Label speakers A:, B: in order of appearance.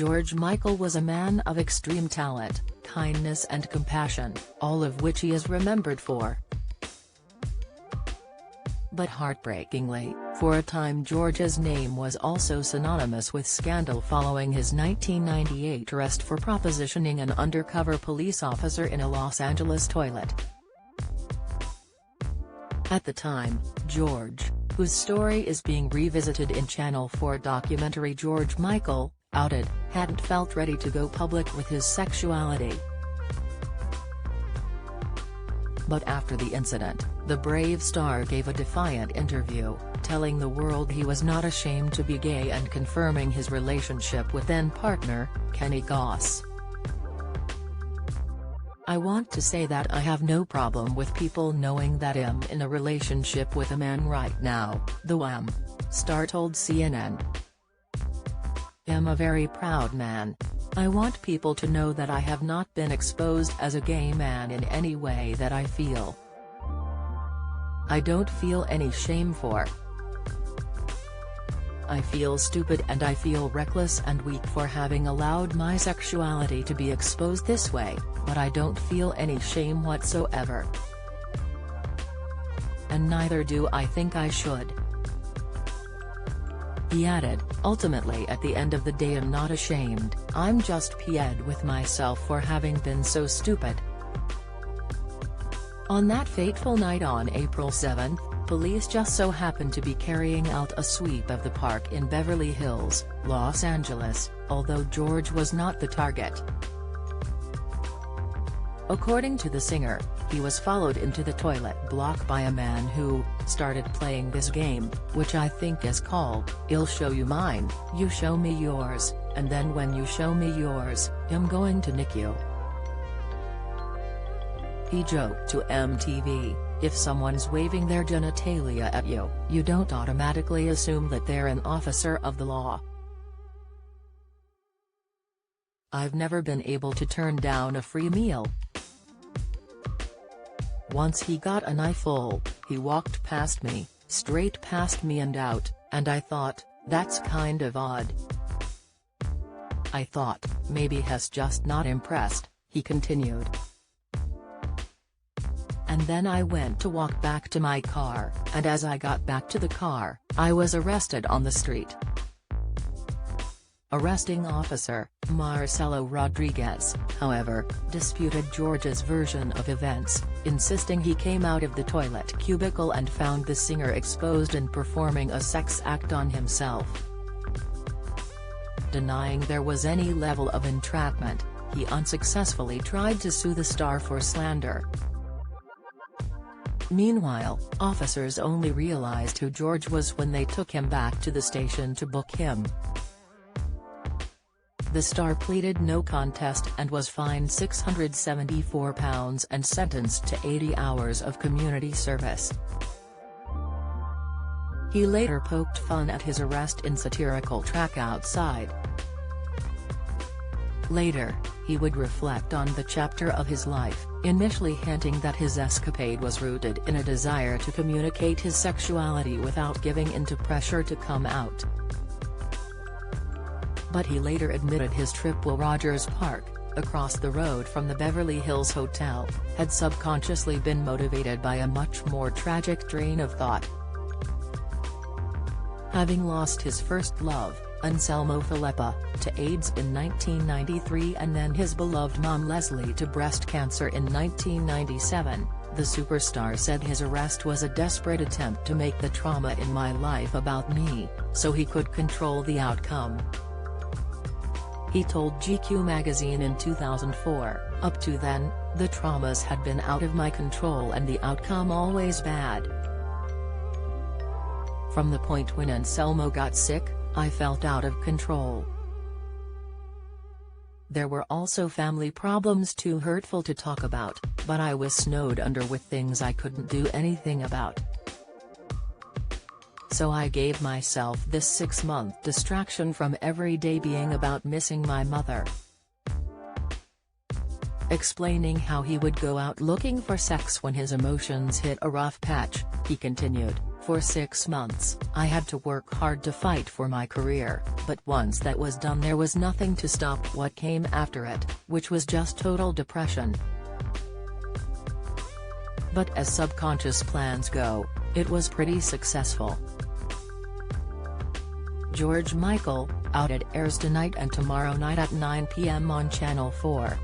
A: George Michael was a man of extreme talent, kindness and compassion, all of which he is remembered for. But heartbreakingly, for a time George's name was also synonymous with scandal following his 1998 arrest for propositioning an undercover police officer in a Los Angeles toilet. At the time, George, whose story is being revisited in Channel 4 documentary George Michael, outed, hadn't felt ready to go public with his sexuality. But after the incident, the Brave star gave a defiant interview, telling the world he was not ashamed to be gay and confirming his relationship with then-partner, Kenny Goss. "I want to say that I have no problem with people knowing that I'm in a relationship with a man right now," the Wham! Star told CNN. "I'm a very proud man. I want people to know that I have not been exposed as a gay man in any way that I feel. I don't feel any shame for. I feel stupid and I feel reckless and weak for having allowed my sexuality to be exposed this way, but I don't feel any shame whatsoever. And neither do I think I should." He added, "Ultimately at the end of the day I'm not ashamed, I'm just peed with myself for having been so stupid." On that fateful night on April 7, police just so happened to be carrying out a sweep of the park in Beverly Hills, Los Angeles, although George was not the target. According to the singer, he was followed into the toilet block by a man who started playing this game, which I think is called, "I'll show you mine, you show me yours, and then when you show me yours, I'm going to nick you." He joked to MTV, "If someone's waving their genitalia at you, you don't automatically assume that they're an officer of the law." "I've never been able to turn down a free meal. Once he got an eyeful, he walked past me, straight past me and out, and I thought, that's kind of odd. I thought, maybe he's just not impressed," he continued. "And then I went to walk back to my car, and as I got back to the car, I was arrested on the street." Arresting officer, Marcelo Rodriguez, however, disputed George's version of events, insisting he came out of the toilet cubicle and found the singer exposed and performing a sex act on himself. Denying there was any level of entrapment, he unsuccessfully tried to sue the star for slander. Meanwhile, officers only realized who George was when they took him back to the station to book him. The star pleaded no contest and was fined £674 and sentenced to 80 hours of community service. He later poked fun at his arrest in satirical track Outside. Later, he would reflect on the chapter of his life, initially hinting that his escapade was rooted in a desire to communicate his sexuality without giving in to pressure to come out. But he later admitted his trip to Rogers Park, across the road from the Beverly Hills Hotel, had subconsciously been motivated by a much more tragic train of thought. Having lost his first love, Anselmo Filippa, to AIDS in 1993 and then his beloved mom Leslie to breast cancer in 1997, the superstar said his arrest was a desperate attempt to make the trauma in my life about me, so he could control the outcome. He told GQ magazine in 2004, "Up to then, the traumas had been out of my control and the outcome always bad. From the point when Anselmo got sick, I felt out of control. There were also family problems too hurtful to talk about, but I was snowed under with things I couldn't do anything about. So I gave myself this 6-month distraction from everyday being about missing my mother." Explaining how he would go out looking for sex when his emotions hit a rough patch, he continued, For 6 months, I had to work hard to fight for my career, but once that was done there was nothing to stop what came after it, which was just total depression. But as subconscious plans go, it was pretty successful. George Michael, Out. It airs tonight and tomorrow night at 9 p.m. on Channel 4.